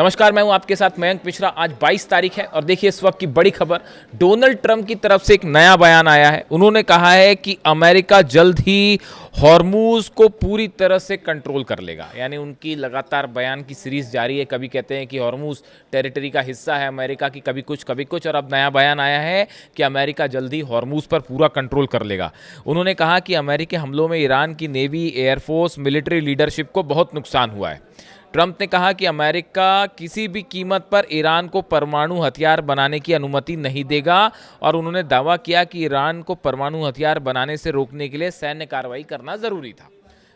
नमस्कार, मैं हूं आपके साथ मयंक मिश्रा। आज 22 तारीख है और देखिए इस वक्त की बड़ी खबर। डोनाल्ड ट्रंप की तरफ से एक नया बयान आया है। उन्होंने कहा है कि अमेरिका जल्द ही हॉर्मूज को पूरी तरह से कंट्रोल कर लेगा। यानी उनकी लगातार बयान की सीरीज जारी है। कभी कहते हैं कि हॉर्मूज टेरिटरी का हिस्सा है अमेरिका की, कभी कुछ और अब नया बयान आया है कि अमेरिका जल्द ही हॉर्मूज पर पूरा कंट्रोल कर लेगा। उन्होंने कहा कि अमेरिकी हमलों में ईरान की नेवी, एयरफोर्स, मिलिट्री लीडरशिप को बहुत नुकसान हुआ है। ट्रंप ने कहा कि अमेरिका किसी भी कीमत पर ईरान को परमाणु हथियार बनाने की अनुमति नहीं देगा और उन्होंने दावा किया कि ईरान को परमाणु हथियार बनाने से रोकने के लिए सैन्य कार्रवाई करना जरूरी था।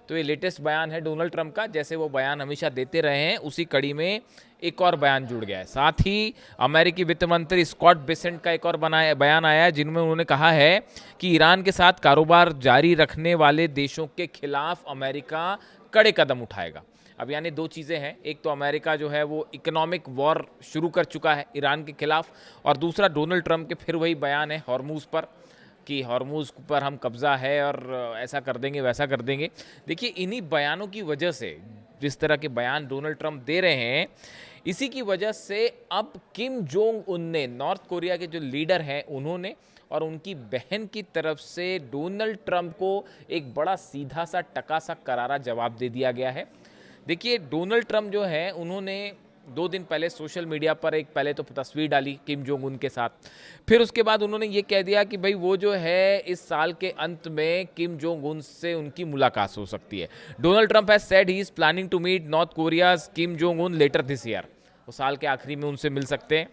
तो ये लेटेस्ट बयान है डोनाल्ड ट्रंप का। जैसे वो बयान हमेशा देते रहे हैं, उसी कड़ी में एक और बयान जुड़ गया है। साथ ही अमेरिकी वित्त मंत्री स्कॉट बेसेंट का एक और बयान आया है, जिनमें उन्होंने कहा है कि ईरान के साथ कारोबार जारी रखने वाले देशों के खिलाफ अमेरिका कड़े कदम उठाएगा। अब यानी दो चीज़ें हैं, एक तो अमेरिका जो है वो इकोनॉमिक वॉर शुरू कर चुका है ईरान के खिलाफ, और दूसरा डोनाल्ड ट्रंप के फिर वही बयान है हॉर्मूज पर कि हॉर्मूज पर हम कब्जा है और ऐसा कर देंगे वैसा कर देंगे। देखिए इन्हीं बयानों की वजह से, जिस तरह के बयान डोनाल्ड ट्रंप दे रहे हैं, इसी की वजह से अब किम जोंग उन ने, नॉर्थ कोरिया के जो लीडर हैं, उन्होंने और उनकी बहन की तरफ से डोनाल्ड ट्रंप को एक बड़ा सीधा सा टका सा करारा जवाब दे दिया गया है। देखिए डोनाल्ड ट्रंप जो है, उन्होंने 2 दिन पहले सोशल मीडिया पर एक पहले तो तस्वीर डाली किम जोंग उन के साथ। फिर उसके बाद उन्होंने ये कह दिया कि भाई वो जो है इस साल के अंत में किम जोंग उन से उनकी मुलाकात हो सकती है। Donald Trump has said he is planning to meet North Korea's Kim Jong Un later this year. वो साल के आखिरी में उनसे मिल सकते हैं।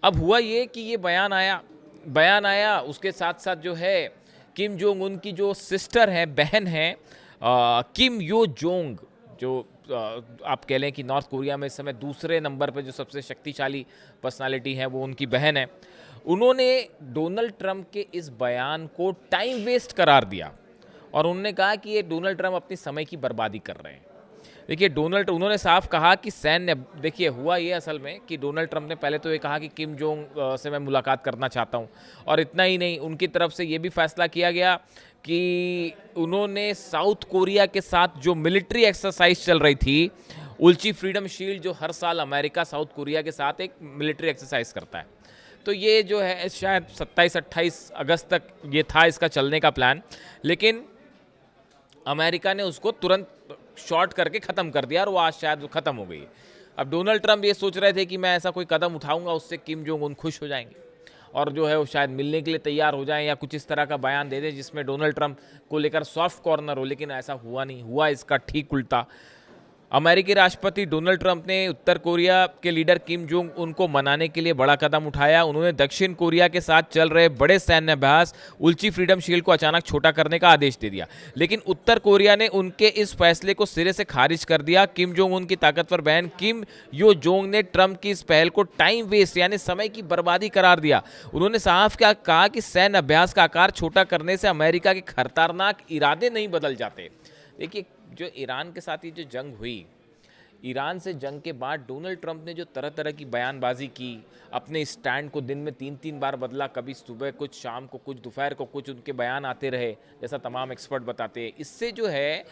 अब हुआ ये कि ये बयान आया उसके साथ साथ जो है किम जोंग उन की जो सिस्टर है, बहन है, किम यो जोंग, जो आप कह लें कि नॉर्थ कोरिया में इस समय दूसरे नंबर पे जो सबसे शक्तिशाली पर्सनालिटी है, वो उनकी बहन है। उन्होंने डोनाल्ड ट्रंप के इस बयान को टाइम वेस्ट करार दिया और उन्होंने कहा कि ये डोनाल्ड ट्रंप अपनी समय की बर्बादी कर रहे हैं। देखिए उन्होंने साफ कहा कि देखिए हुआ ये असल में कि डोनाल्ड ट्रंप ने पहले तो ये कहा कि किम जोंग से मैं मुलाकात करना चाहता हूँ, और इतना ही नहीं, उनकी तरफ से ये भी फैसला किया गया कि उन्होंने साउथ कोरिया के साथ जो मिलिट्री एक्सरसाइज चल रही थी, उल्ची फ्रीडम शील्ड, जो हर साल अमेरिका साउथ कोरिया के साथ एक मिलिट्री एक्सरसाइज करता है, तो ये जो है शायद 27-28 अगस्त तक ये था इसका चलने का प्लान, लेकिन अमेरिका ने उसको तुरंत शॉर्ट करके ख़त्म कर दिया और वो आज शायद ख़त्म हो गई है। अब डोनाल्ड ट्रंप ये सोच रहे थे कि मैं ऐसा कोई कदम उठाऊंगा उससे किम जोंग उन खुश हो जाएंगे और जो है वो शायद मिलने के लिए तैयार हो जाएं या कुछ इस तरह का बयान दे दें जिसमें डोनाल्ड ट्रंप को लेकर सॉफ्ट कॉर्नर हो, लेकिन ऐसा हुआ नहीं। हुआ इसका ठीक उल्टा। अमेरिकी राष्ट्रपति डोनाल्ड ट्रंप ने उत्तर कोरिया के लीडर किम जोंग उन को मनाने के लिए बड़ा कदम उठाया। उन्होंने दक्षिण कोरिया के साथ चल रहे बड़े सैन्य अभ्यास उल्ची फ्रीडम शील्ड को अचानक छोटा करने का आदेश दे दिया, लेकिन उत्तर कोरिया ने उनके इस फैसले को सिरे से खारिज कर दिया। किम जोंग उन की ताकतवर बहन किम यो जोंग ने ट्रंप की इस पहल को टाइम वेस्ट यानी समय की बर्बादी करार दिया। उन्होंने साफ क्या कहा कि सैन्य अभ्यास का आकार छोटा करने से अमेरिका के खतरनाक इरादे नहीं बदल जाते। देखिए जो ईरान के साथ ये जो जंग हुई, ईरान से जंग के बाद डोनाल्ड ट्रंप ने जो तरह तरह की बयानबाजी की, अपने स्टैंड को दिन में 3-3 बार बदला, कभी सुबह कुछ, शाम को कुछ, दोपहर को कुछ, उनके बयान आते रहे जैसा तमाम एक्सपर्ट बताते हैं। इससे जो है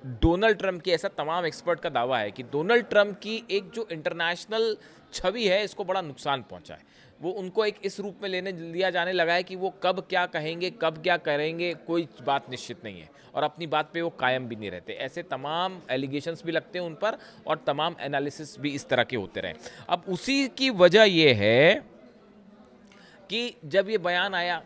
डोनाल्ड ट्रंप की, ऐसा तमाम एक्सपर्ट का दावा है कि डोनाल्ड ट्रंप की एक जो इंटरनेशनल छवि है, इसको बड़ा नुकसान पहुंचा है। वो उनको एक इस रूप में लिया जाने लगा है कि वो कब क्या कहेंगे, कब क्या करेंगे, कोई बात निश्चित नहीं है और अपनी बात पे वो कायम भी नहीं रहते। ऐसे तमाम एलिगेशंस भी लगते हैं उन पर और तमाम एनालिसिस भी इस तरह के होते रहे। अब उसी की वजह ये है कि जब ये बयान आया,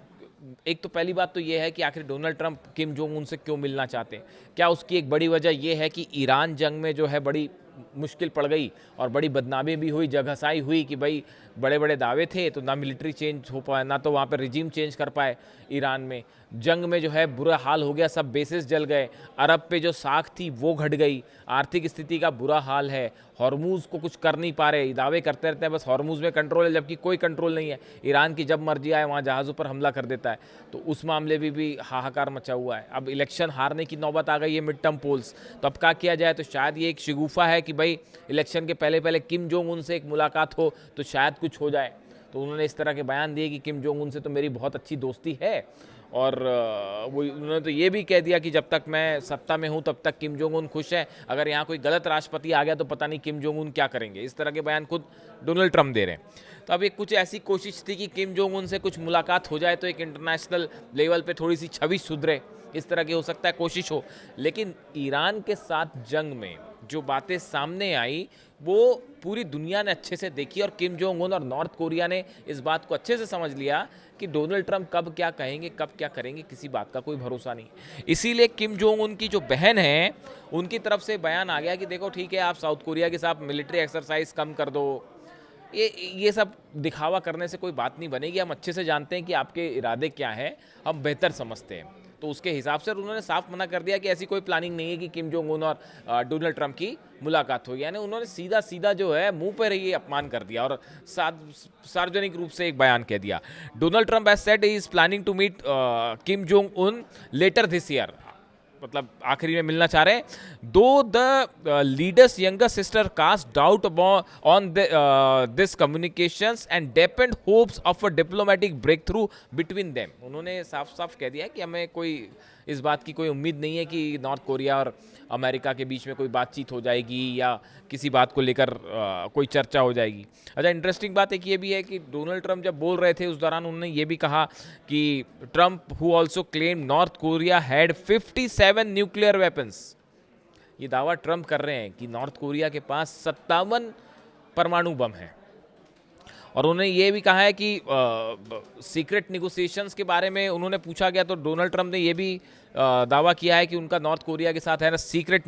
एक तो पहली बात तो ये है कि आखिर डोनाल्ड ट्रंप किम जोंग उन से क्यों मिलना चाहते हैं। क्या उसकी एक बड़ी वजह ये है कि ईरान जंग में जो है बड़ी मुश्किल पड़ गई और बड़ी बदनामी भी हुई, जगहसाई हुई कि भाई बड़े बड़े दावे थे तो ना मिलिट्री चेंज हो पाए, ना तो वहाँ पर रिजीम चेंज कर पाए। ईरान में जंग में जो है बुरा हाल हो गया, सब बेसिस जल गए, अरब पे जो साख थी वो घट गई, आर्थिक स्थिति का बुरा हाल है, हॉर्मूज को कुछ कर नहीं पा रहे, दावे करते रहते हैं बस हॉर्मूज में कंट्रोल है, जबकि कोई कंट्रोल नहीं है। ईरान की जब मर्जी आए वहाँ जहाज़ों पर हमला कर देता है, तो उस मामले में भी हाहाकार मचा हुआ है। अब इलेक्शन हारने की नौबत आ गई है, मिड टर्म पोल्स, तो अब क्या किया जाए। तो शायद ये एक शिगुफा है कि भाई इलेक्शन के पहले पहले किम जोंग उन से एक मुलाकात हो तो शायद कुछ हो जाए। तो उन्होंने इस तरह के बयान दिए कि किम जोंग उन से तो मेरी बहुत अच्छी दोस्ती है और वो उन्होंने तो ये भी कह दिया कि जब तक मैं सत्ता में हूं तब तक किम जोंग उन खुश है, अगर यहाँ कोई गलत राष्ट्रपति आ गया तो पता नहीं किम जोंग उन क्या करेंगे। इस तरह के बयान खुद डोनाल्ड ट्रंप दे रहे हैं। तो अब एक कुछ ऐसी कोशिश थी कि किम जोंग उन से कुछ मुलाकात हो जाए तो एक इंटरनेशनल लेवल पे थोड़ी सी छवि सुधरे, इस तरह की हो सकता है कोशिश हो। लेकिन ईरान के साथ जंग में जो बातें सामने आई वो पूरी दुनिया ने अच्छे से देखी और किम जोंग उन और नॉर्थ कोरिया ने इस बात को अच्छे से समझ लिया कि डोनाल्ड ट्रंप कब क्या कहेंगे, कब क्या करेंगे, किसी बात का कोई भरोसा नहीं। इसीलिए किम जोंग उन की जो बहन है उनकी तरफ से बयान आ गया कि देखो ठीक है, आप साउथ कोरिया के साथ मिलिट्री एक्सरसाइज कम कर दो, ये सब दिखावा करने से कोई बात नहीं बनेगी, हम अच्छे से जानते हैं कि आपके इरादे क्या हैं, हम बेहतर समझते हैं। तो उसके हिसाब से उन्होंने साफ मना कर दिया कि ऐसी कोई प्लानिंग नहीं है कि किम जोंग उन और डोनाल्ड ट्रंप की मुलाकात होगी। यानी उन्होंने सीधा सीधा जो है मुंह पर ही अपमान कर दिया और सार्वजनिक रूप से एक बयान कह दिया। Donald Trump has said he is planning to meet Kim Jong Un later this year, मतलब आखिरी में मिलना चाह रहे हैं। Though the leader's younger sister cast doubt on this communications and dampened hopes of a diplomatic breakthrough between them. उन्होंने साफ साफ कह दिया है कि हमें कोई इस बात की कोई उम्मीद नहीं है कि नॉर्थ कोरिया और अमेरिका के बीच में कोई बातचीत हो जाएगी या किसी बात को लेकर कोई चर्चा हो जाएगी। अच्छा, इंटरेस्टिंग बात एक ये भी है कि डोनाल्ड ट्रंप जब बोल रहे थे उस दौरान उन्होंने ये भी कहा कि Trump who also claim north Korea had 57 nuclear weapons. ये दावा ट्रंप कर रहे हैं कि नॉर्थ कोरिया के पास 57 परमाणु बम हैं। और उन्होंने ये भी कहा है कि सीक्रेट निगोसिएशंस के बारे में उन्होंने पूछा गया तो डोनाल्ड ट्रंप ने ये भी दावा किया है कि उनका नॉर्थ कोरिया के साथ है ना सीक्रेट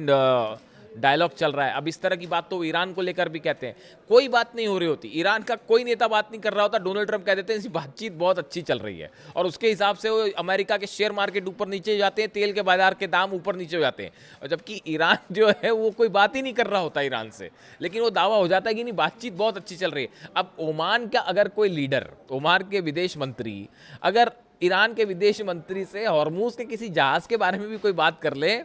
डायलॉग चल रहा है। अब इस तरह की बात तो ईरान को लेकर भी कहते हैं, कोई बात नहीं हो रही होती, ईरान का कोई नेता बात नहीं कर रहा होता, डोनाल्ड ट्रंप कह देते हैं इसी बातचीत बहुत अच्छी चल रही है और उसके हिसाब से वो अमेरिका के शेयर मार्केट ऊपर नीचे हो जाते हैं, तेल के बाजार के दाम ऊपर नीचे हो जाते हैं। और जबकि ईरान जो है वो कोई बात ही नहीं कर रहा होता ईरान से, लेकिन वो दावा हो जाता है कि नहीं बातचीत बहुत अच्छी चल रही है। अब ओमान का अगर कोई लीडर, ओमान के विदेश मंत्री अगर ईरान के विदेश मंत्री से हॉर्मूज के किसी जहाज के बारे में भी कोई बात कर ले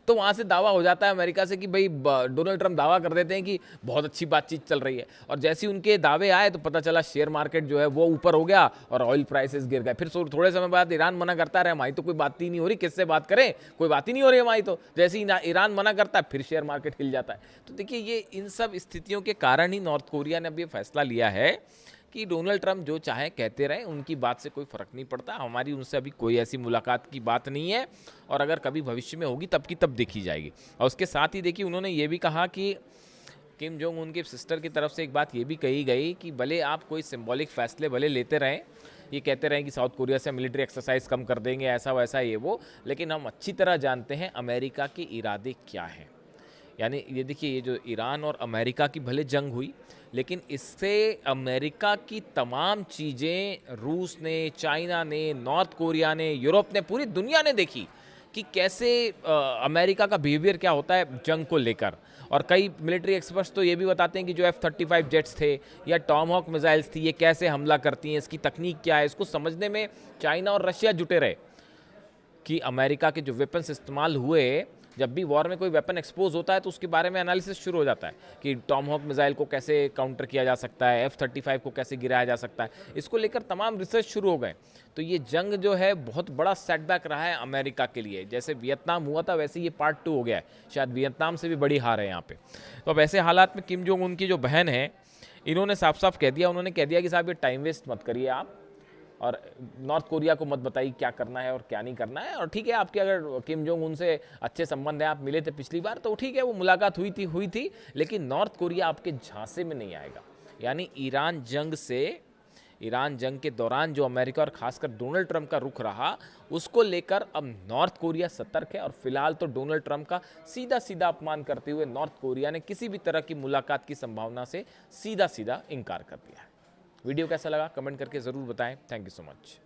तो वहाँ से दावा हो जाता है अमेरिका से कि भाई डोनाल्ड ट्रंप दावा कर देते हैं कि बहुत अच्छी बातचीत चल रही है। और जैसे ही उनके दावे आए तो पता चला शेयर मार्केट जो है वो ऊपर हो गया और ऑयल प्राइसेस गिर गए। फिर थोड़े समय बाद ईरान मना करता रहे, हमारी तो कोई बात ही नहीं हो रही, किससे बात करें, कोई बात ही नहीं हो रही हमारी तो। जैसे ही ईरान मना करता है फिर शेयर मार्केट हिल जाता है। तो देखिए ये इन सब स्थितियों के कारण ही नॉर्थ कोरिया ने अब ये फैसला लिया है कि डोनाल्ड ट्रंप जो चाहे कहते रहें, उनकी बात से कोई फ़र्क नहीं पड़ता, हमारी उनसे अभी कोई ऐसी मुलाकात की बात नहीं है और अगर कभी भविष्य में होगी तब की तब देखी जाएगी। और उसके साथ ही देखिए उन्होंने ये भी कहा कि किम जोंग उनके सिस्टर की तरफ से एक बात ये भी कही गई कि भले आप कोई सिंबॉलिक फैसले भले लेते रहें, ये कहते रहें कि साउथ कोरिया से मिलिट्री एक्सरसाइज कम कर देंगे, ऐसा वैसा ये वो, लेकिन हम अच्छी तरह जानते हैं अमेरिका के इरादे क्या हैं। यानी ये देखिए ये जो ईरान और अमेरिका की भले जंग हुई लेकिन इससे अमेरिका की तमाम चीज़ें रूस ने, चाइना ने, नॉर्थ कोरिया ने, यूरोप ने, पूरी दुनिया ने देखी कि कैसे अमेरिका का बिहेवियर क्या होता है जंग को लेकर। और कई मिलिट्री एक्सपर्ट्स तो ये भी बताते हैं कि जो F-35 जेट्स थे या टॉमहॉक मिसाइल्स थी ये कैसे हमला करती हैं, इसकी तकनीक क्या है, इसको समझने में चाइना और रशिया जुटे रहे कि अमेरिका के जो वेपन्स इस्तेमाल हुए, जब भी वॉर में कोई वेपन एक्सपोज होता है तो उसके बारे में एनालिसिस शुरू हो जाता है कि टॉमहॉक मिसाइल को कैसे काउंटर किया जा सकता है, F-35 को कैसे गिराया जा सकता है, इसको लेकर तमाम रिसर्च शुरू हो गए। तो ये जंग जो है बहुत बड़ा सेटबैक रहा है अमेरिका के लिए। जैसे वियतनाम हुआ था वैसे ये पार्ट 2 हो गया है, शायद वियतनाम से भी बड़ी हार है यहाँ पे। तो अब ऐसे हालात में किम जोंग उनकी जो बहन है इन्होंने साफ साफ कह दिया, उन्होंने कह दिया कि साहब ये टाइम वेस्ट मत करिए आप और नॉर्थ कोरिया को मत बताइए क्या करना है और क्या नहीं करना है। और ठीक है, आपके अगर किम जोंग उनसे अच्छे संबंध है, आप मिले थे पिछली बार तो ठीक है, वो मुलाकात हुई थी, लेकिन नॉर्थ कोरिया आपके झांसे में नहीं आएगा। यानी ईरान जंग के दौरान जो अमेरिका और खासकर डोनाल्ड ट्रंप का रुख रहा उसको लेकर अब नॉर्थ कोरिया सतर्क है और फिलहाल तो डोनाल्ड ट्रंप का सीधा सीधा अपमान करते हुए नॉर्थ कोरिया ने किसी भी तरह की मुलाकात की संभावना से सीधा सीधा इनकार कर दिया है। वीडियो कैसा लगा कमेंट करके ज़रूर बताएं। Thank you so much.